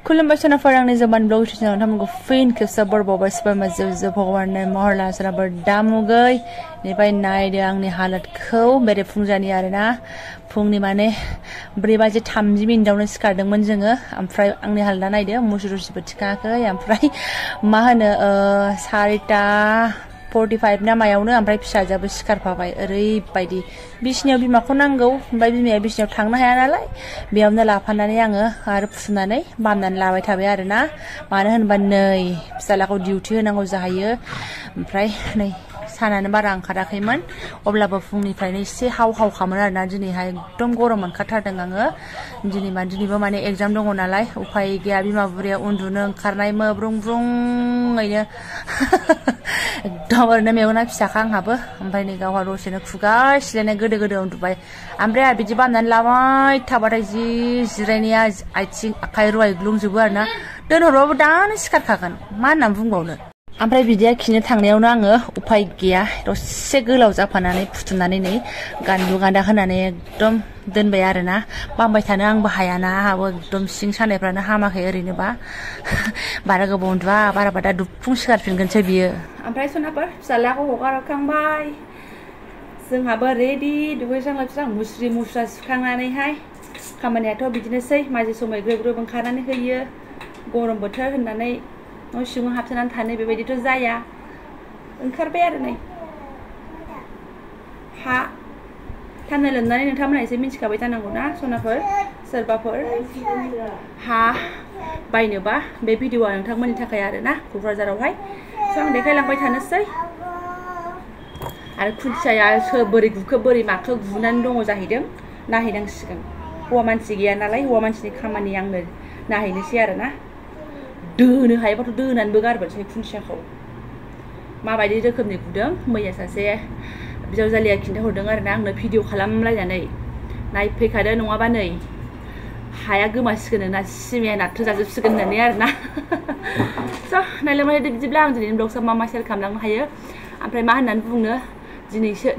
खुलुमबाय सोनाफोर आंनि जबान ब्लग चेनेलाव नोंथांमोनखौ फिन खेबसे बरबावबाय सिबाय जोब भगवाननो महर लासराबर दामुगै निफ्राय नायदो आंनि हालतखौ बेरे फुंजानि आरोना फुंनि माने 4:30 मिनिटावनो सिखारदोंमोन जोङो ओमफ्राय आंनि हालदा नायदो मुसुरुसिबो थिखाङाखै ओमफ्राय मा होनो 4:45 ना मायावनो ओमफ्राय फिसाजोआबो सिखारफाबाय ओरैबायदि बिसिनायाव बिमाखौ नांगौ ओमफ्राय बिमाया बिसिनायाव थांनो हाया नालाय बेयावनो लाफानानै आङो आरो फुनानै बामनानै लाबाय थाबाय आरोना मानो होनबा नै फिसालाखौ डिउटि होनांगौ जाहैयो ओमफ्राय नै सानानो बारा ओंखाराखैमोन अब्लाबो फुंनिफ्रायनो एसे हाव हावखामोन आरोना दिनैहाय एकदम गरम मोनखाथारदों आङो दिनैबो माने एग्जाम दङ नालाय उफाय गैया बिमा बुरिया उन्दुनो ओंखारनाय मोब्रुं ब्रुङैनो एकदम ओरैनो मेगना फिसाखा आंहाबो ओमफ्राय नै गावहा दसेनो खुगा सिलायनाय गोदो गोदो उन्दुबाय ओमफ्राय आरो बिदि बामनानै लाबाय थाबाथाय जि जिरायनाया आथिं आखाइ रुवायग्लुंजोबो आरोना दोनहरबाबो दानो सिखारखागोन मा होननानै बुंबावनो ओमफ्राय बिदिया खिनो थांनायावनो आङो उफाय गैया दसे गोलाव जाफानानै फुथुनानै नै गानलु गान्दा होनानै एकदम दोनबाय आरोना बामबाय थानो आंबो हायाना आंहाबो एकदम सिं सानायफ्रानो हामाखै ओरैनोबा बारा गोबाव उन्दुआ बाराबा दा दुफुं सिखारफिनगोनसो बियो ओमफ्राय सनाफोर फिसालाखौ हगारखांबाय जोंहाबो रेडि दुगैस्रां लोबस्रां मुस्रि मुस्रा सुखांनानैहाय खामानियाथ' बिदिनोसै माजे समाय ग्रोब ग्रोब ओंखारनानै होयो गरम बोथोर होननानै न' सिङाव हाबसोनानै थानो बेबायदिथ' जाया ओंखारबाय आरो नै हा थान्दा लोमनानै नोंथांमोनहा एसे मिन्थिखाबाय जानांगौ ना सनाफोर सोरबाफोर हा बायनोबा बे भिडिअआ नोंथांमोननि थाखाय आरोना क'क्राझारावहाय स' आं देखायलांबाय थानोसै आरो खुन्थियाया बोरै गुखो बोरै माखो गुनानै दङ जाहैदों नायहैनांसिगोन हौवा मानसि गैया नालाय हौवा मानसिनि खामानि आंनो नायहैनोसै आरोना दोनो हायोबाथ' दोनानैबो गारबोनोसै खुन्थियाखौ माबायदि रोखोमनि गुदों मैया सासे बिजावजालिया खिन्थाहरदों आरोना आंनो भिडिअ खालामलायनानै नायफैखादो नङाबा नै हाया गोमासिगोन ना सिमाया नारथोजाजोबसिगोन होननानै आरोना स' नायलांबाय बिदिब्ला आं दिनैनि ब्लगआव मा शेयार खालामलांनो हायो ओमफ्राय मा होननानै बुंनो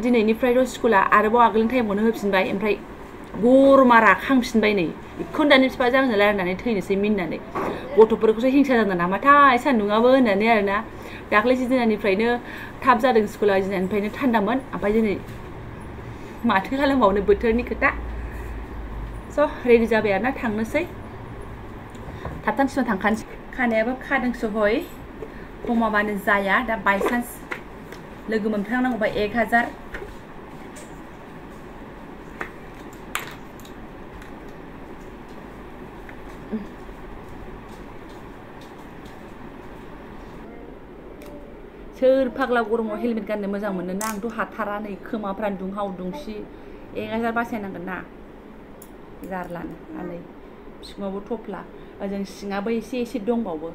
दिनैनिफ्रायथ' स्कुला आरोबाव आगोलनि टाइमावनो होफिनबाय ओमफ्राय गरमा राखांफिनबाय नै बेखौनो दानि बिफाजों आंजों रायलायनानै थैनोसै मिनिनानै गथ'फोरखौसो हिंसा जादों नामाथाय सान्दुङाबो होननानै आरोना दाख्लैसो दिननिफ्रायनो थाब जादों स्कुला दिननिफ्रायनो थान्दामोन ओमफ्राय दिनै माथो खालामबावनो बोथोरनि खोथा स' रेडि जाबाय आरोना थांनोसै थाबथांसिनाव थांखानोसै खानायाबो खादोंसो हय खमाबानो जाया दा बायसान्स लोगो मोनफ्लांनांगौबा 1000 सोर फाग्ला गरमाव हेलमेट गाननो मोजां मोनो ना आंथ' हाथारा नै खोमाफ्रानो दुंहाव दुंसि 1000 बासायनांगोन ना जारलानो आनै सिङावबो थफ्ला ओजों सिङाबो एसे एसे दंबावो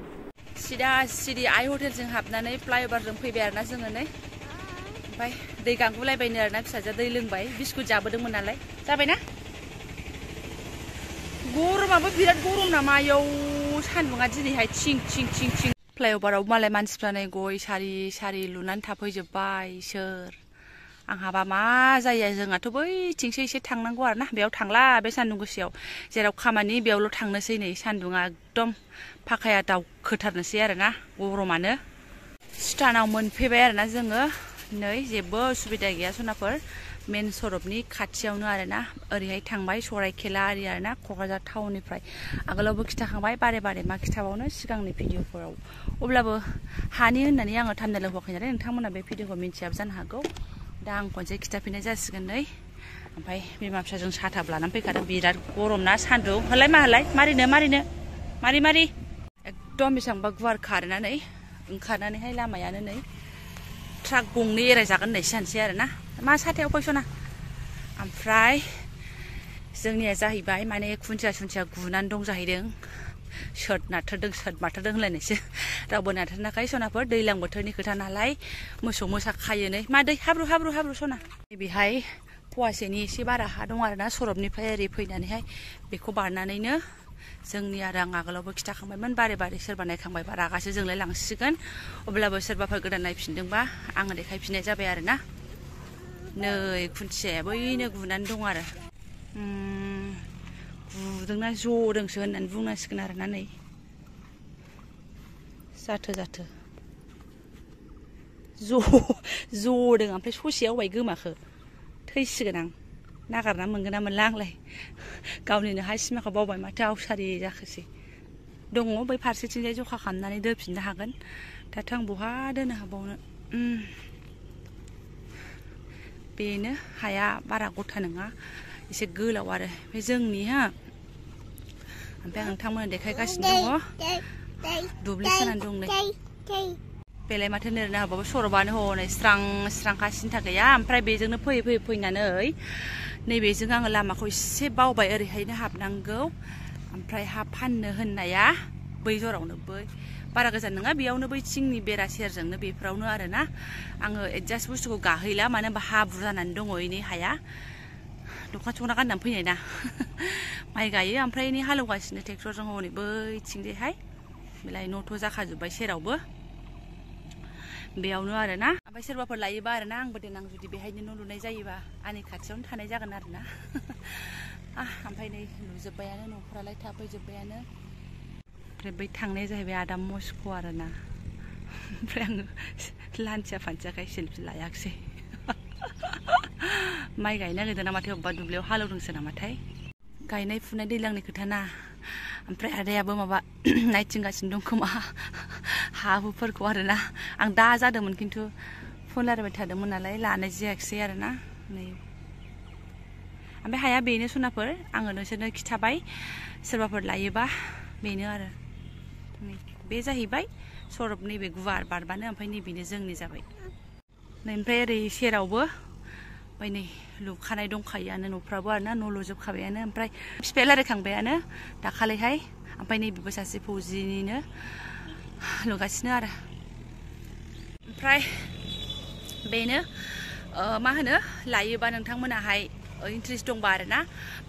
सिदा सिदि आइ हटेलजों हाबनानै फ्लाइअभारजों फैबाय आरोना जोङो नै ओमफ्राय दै गांगुलायबायनो आरोना फिसाजोआ दै लोंबाय बिस्कुट जाबोदोंमोन नालाय जाबायना गरमाबो बिराद गरम नामा आयौ सान्दुङा दिनैहाय थिं थिं थिं थिं फ्लाइअभाराव मालाय मानसिफ्रा नै गय सारि सारि लुनानै थाफैजोब्बाय सोर आंहाबा मा जायो जोंहाथ' बैथिंसो एसे थांनांगौ आरोना बेयाव थांला बे सान्दुं गोसायाव जेराव खामानि बेयावल' थांनोसै नै सान्दुङा एकदम फाखाया दावखोथारनोसै आरोना गरमानो स्टानाव मोनफैबाय आरोना जोङो नै जेबो उसुबिदा गैया सनाफोर मेन सरपनि खाथियावनो आरोना ओरैहाय थांबाय सराइखेला आरि आरोना क'क्राझार टाउननिफ्राय आगोलावबो खिथाखांबाय बारे बारे मा खिथाबावनो सिगांनि भिडिअफोराव अब्लाबो हानि होननानै आङो थान्दायाव होआखै नालाय नोंथांमोना बे भिडिअखौ मिन्थियाबो जानो हागौ दा आं खनसे खिथाफिननाय जासिगोन नै ओमफ्राय बिमा फिसाजों साथाबो लानानै फैखादों बिराद गरम ना सान्दुं होलाय मालाय मारिनो मारि एकदम बेसेबांबा गुवार खारोना नै ओंखारनानैहाय लामायानो नै ट्राक गंनै एरायजागोन होननायसो जानोसै आरोना मा साथायाव फैसना ओमफ्राय जोंनिया जाहैबाय माने खुन्थिया सुन्थिया गुनानै दं जाहैदों सोर नारथारदों सोर माथारदों होनलायनायसो रावबो नारथारनाखै सनाफोर दैज्लां बोथोरनि खोथा नालाय मोसौ मोसा खायो नै मा दै हाब्रु सना बेहाय फवासेनि एसे बारा हा दं आरोना सरपनिफ्राय ओरै फैनानैहाय बेखौ बारनानैनो जोंनि आरो आं आगोलावबो खिथाखांबायमोन बारे बारे सोरबा नायखांबायबा रागासो जोंलाय लांसिगोन अब्लाबो सोरबाफोर गोदान नायफिनदोंबा आङो देखायफिननाय जाबाय आरोना नै खुन्थियाया बैनो गुनानै दं आरो गुदोंना जदोंसो होननानै बुंनांसिगोन आरोना नै जाथो जदों ओमफ्राय ससेयाव बाय गोमाखो थैसिगोन आं नागारना मोनगोन ना मोनला आंलाय गावनिनो हा सिमाखौ बावबाय माथो आवसारि जाखोसै दङ बै फारसेथिंजाय जखा खालामनानै दोफिननो हागोन दाथ' आं बहा दोननो हाबावनो बेनो हाया बारा गथा नङा एसे गोलाव आरो ओमफ्राय जोंनि हा ओमफ्राय आं नोंथांमोननो देखायगासिनो दङ दुब्लि जानानै दं नै बेलाय माथो नेरनो हाबाबो सरबानो हनै स्रां खासिनि थाखाया ओमफ्राय बेजोंनो फैनानै नैबेजों आङो लामाखौ एसे बावबाय ओरैहायनो हाबनांगौ ओमफ्राय हा फाननो होननाया बै जरावनो बै बारा गोजान नङा बेयावनो बै थिंनि बेरा सेरजोंनो बेफोरावनो आरोना आङो एडजास्ट बुस्थुखौ गाहैला मानो होनबा हाब्रु जानानै दङ इनि हाया दख'ना सख'ना गाननानै फैनाय ना माइ गायो ओमफ्राय इनि हालेवगासिनो ट्रेक्टरजों हनै बैथिंजायहाय बेलाय न'थ' जाखाजोब्बाय सेरावबो बेयावनो आरोना ओमफ्राय सोरबाफोर लायोबा आरोना आंबो देनां जुदि बेहायनो न' लुनाय जायोबा आंनि खाथियावनो थानाय जागोन आरोना ओमफ्राय नै लुजोब्बायानो न'फोरालाय थाफैजोब्बायानो ओमफ्राय बै थांनाया जाहैबाय आदा मस्क' आरोना ओमफ्राय आङो लान्थिया फान्थियाखाय सेल्फि लायाखिसै माइ गायनो नागिरदों ना माथो अबेबा दुब्लियाव हालेवदोंसो नामाथाय गायनाय फुनाय दैज्लांनि खोथा ना ओमफ्राय आदायाबो माबा नायथिंगासिनो दं खोमा हा हुफोरखौ आरोना आं दा जादोंमोन खिन्थु फन रायलायबाय थादोंमोन नालाय लानाय जायाखिसै आरोना नै ओमफ्राय हाया बेनो सनाफोर आङो नोंसोरनो खिथाबाय सोरबाफोर लायोबा बेनो आरो बे जाहैबाय सरब नैबे गुवार बारबानो ओमफ्राय नैबेनो जोंनि जाबाय नै ओमफ्राय ओरै सेरावबो ओमफ्राय नै लुखानाय दंखायोआनो न'फ्राबो आरोना न' लुजोबखाबायानो ओमफ्राय बिफाया रायलायखांबायानो दाखालिहाय ओमफ्राय नैबेबो सासे फौजिनिनो लुगासिनो आरो ओमफ्राय बेनो मा होनो लायोबा नोंथांमोनाहाय इन्ट्रेस्ट दंबा आरोना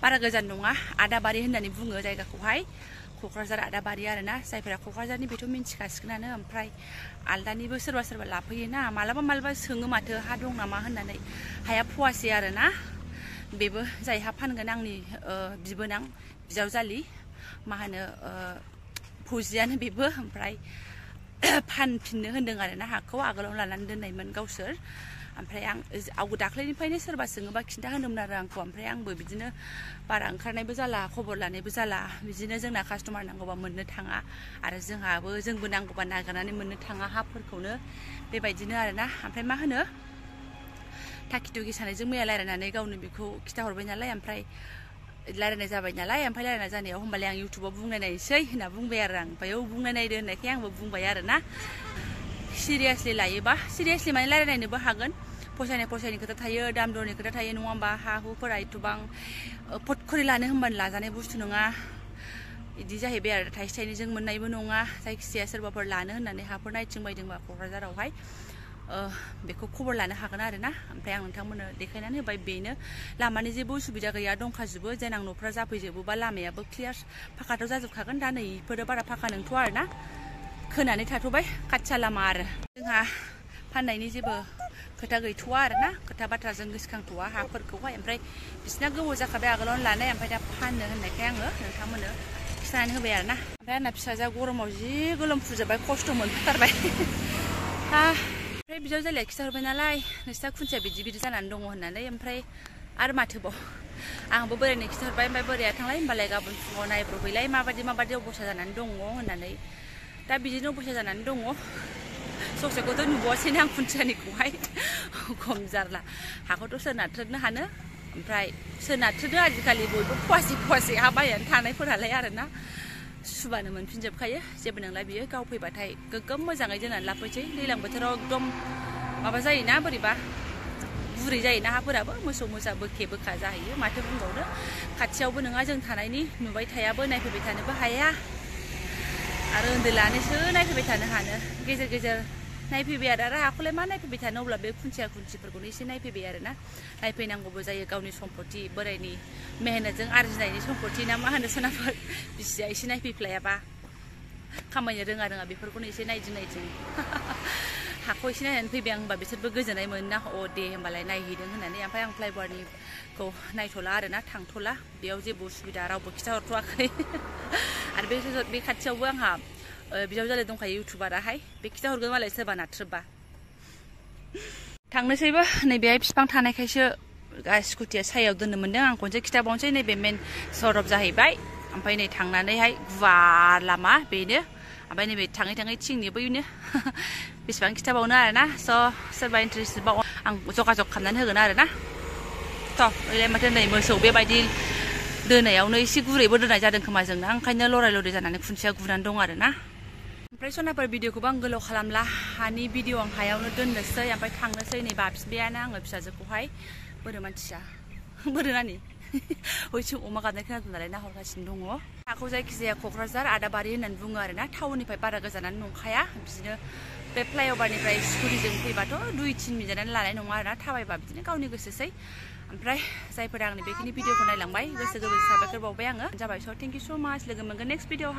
बारा गोजान नङा आदाबारि होननानै बुङो जायगाखौहाय क'क्राझार आदाबारि आरोना जायफोरा क'क्राझारनि बेथ' मिन्थिखासिगोनानो ओमफ्राय आलदानिबो सोरबा लाफैयोना मालाबा सोङो माथो हा दं नामा होननानै हाया फवासे आरोना बेबो जाय हा फानगोन आंनि बिबोनां बिजावजालि मा होनो फौजियानो बेबो ओमफ्राय फानफिननो होनदों आरोना हाखौ आगोलावनो लानानै दोननायमोन गावसोर ओमफ्राय आं दाख्लैनिफ्रायनो सोरबा सोङोबा खिन्था होनोमोन आरो आंखौ ओमफ्राय आंबो बिदिनो बारा ओंखारनायबो जाला खबर लानायबो जाला बिदिनो जोंना कास्टमार नांगौबा मोननो थाङा आरो जोंबो नांगौबा नागिरनानै मोननो थाङा हाफोरखौनो बेबायदिनो आरोना ओमफ्राय मा होनो थाखि थुखि सानैजों मैया रायलायनानै गावनो बेखौ खिथाहरबाय नालाय ओमफ्राय रायलायनाय जाबाय नालाय ओमफ्राय रायलायनाय जानायाव होमबालाय आं इउटुबाव बुंनाय नायसै होनना बुंबाय आरो आं ओमफ्राय बुंनाय नायदो होननायखाय आंबो बुंबाय आरोना सिरियासलि लायोबा सिरियासलि माने रायलायनोबो हागोन फसायनाय खोथा थायो दाम दरनि खोथा थायो नङा होमबा हा हुफोरा एथबां फट खरि लानो होनबानो लाजानाय बुस्थु नङा बिदि जाहैबाय आरो थाइसे थाइनैजों मोननायबो नङा जायखिजाया सोरबाफोर लानो होननानै हाफोर नायथिंबायदोंबा क'क्राझारावहाय बेखौ खबर लानो हागोन आरोना ओमफ्राय आं नोंथांमोननो देखायनानै होबाय बेनो लामानि जेबो उसुबिदा गैया दंखाजोबो देनां न'फ्रा जाफैजोबोबा लामायाबो क्लियार फाखाथ' जाजोबखागोन दा नै इफोरो बारा फाखा नंथ'आ आरोना खोनानै थाथ'बाय काच्चा लामा आरो जोंहा फाननायनि जेबो खोथा गैथ'आ आरोना खोथा बाथ्राजों गोसोखांथ'आ हाफोरखौहाय ओमफ्राय बिसिना गोबाव जाखाबाय आगोलावनो लानाय ओमफ्राय दा फाननो होननायखाय आङो नोंथांमोननो खिथानानै होबाय आरोना ओमफ्राय आंना फिसाजोआ गरमाव जि गोलोमफ्रुजोबबाय खस्थ' मोनथारबाय ओमफ्राय बिजावजालिया खिथाहरबाय नालाय नोंसिना खुन्थिया बिदि जानानै दङ होननानै ओमफ्राय आरो माथोबाव आंबो बोरायनो खिथाहरबाय ओमफ्राय बोराया थांलाय होनबालाय गाबोन फुङाव नायब्रबैलाय माबायदि अबस्था जानानै दङ होननानै दा बिदिनो अबस्था जानानै दङ ससेखौथ' नुबावासैनो आं खुन्थियानिखौहाय खम जारला हाखौथ' सोर नाथ्रोदनो हानो ओमफ्राय सोर नाथ्रोदो आजिखालि बयबो फवासे हा बायनानै थानायफोरालाय आरोना सुबानो मोनफिनजोबखायो जेबो नंला बियो गाव फैबाथाय गोग्गोम मोजाङै दोननानै लाफैसै दैज्लां बोथोराव एकदम माबा जायोना बोरैबा गुरै जायोना हाफोराबो मोसौ मोसा बोखा जाहैयो माथो बुंबावनो खाथियावबो नङा जों थानायनि नुबाय थायाबो नायफैबाय थानोबो हाया आरो उन्दै लानोसो नायफैबाय थानो हानो गेजेर नायफैबाय आरो हाखौलाय मा नायफैबाय थानो अब्ला बे खुन्थियाफोरखौनो एसे नायफैबाय आरोना नायफैनांगौबो जायो गावनि सम्पति बोरायनि मेहनतजों आरजिनायनि सम्पति ना मा होनो सोनाफोर बिसिया एसे नायफैफ्लायाबा खामायनो रोङा बेफोरखौनो एसे नायदिं हाखौ एसे नायनानै फैबाय आं होनबा बिसोरबो गोजोननाय मोनोना दे होमबालाय नायहैदों होननानै ओमफ्राय आं फ्लाइबरनिखौ नायथ'ला आरोना थांथ'ला बेयाव जेबो उसुबिदा रावबो खिथाहरथ'वाखै आरो बे खाथियावबो आंहा बिजावजालि दंखायो इउटुबाराहाय बे खिथाहरगोन मालाय सोरबा नाथ्रोबा थांनोसैबो नैबेहाय बिफां थानायखायसो स्कुटिया सायाव दोननो मोन्दों आं खनसे खिथाबावनोसै नैबे मेन सरब जाहैबाय ओमफ्राय नै थांनानैहाय गुवार लामा बेनो ओमफ्राय नैबे थाङै थाङै थिंनि बैनो बेसेबां खिथाबावनो आरोना स' सोरबा इन्टारेस्टेड बा आं जगाजग खालामनानै होगोन आरोना थ' ओरैलाय माथो नै मोसौ बेबायदि दोनायावनो एसे गुरैबो दोननाय जादों खोमा जोंना ओंखायनो लराय लराय जानानै खुन्थिया गुनानै दं आरोना ओमफ्राय सनाफोर भिडिअखौबो आं गोलाव खालामला हानि भिडिअ आं हायावनो दोननोसै ओमफ्राय थांनोसै नै बाफिनबायानो आङो फिसाजोखौहाय बोरो मानसिया बोरो नानि हयथिं अमा गाबनाय खोनादों नालाय नाहरगासिनो दङ हाखौ जायखिजाया क'क्राझार आदाबारि होननानै बुङो आरोना टाउननिफ्राय बारा गोजानानो नंखाया बिदिनो बे फ्लाइअभारनिफ्राय स्कुटिजों फैबाथ' 2-3 मिनिटानो लानाय नङा आरोना थाबायबा बिदिनो गावनि गोसोसै ओमफ्राय जायफोरा आंनि बेखिनि भिडिअखौ नायलांबाय गोसो गोरबोजों साबायखर बावबाय आङो जाबाय स' थेंक इउ स' माच लोगो मोनगोन नेक्स्ट भिडिअ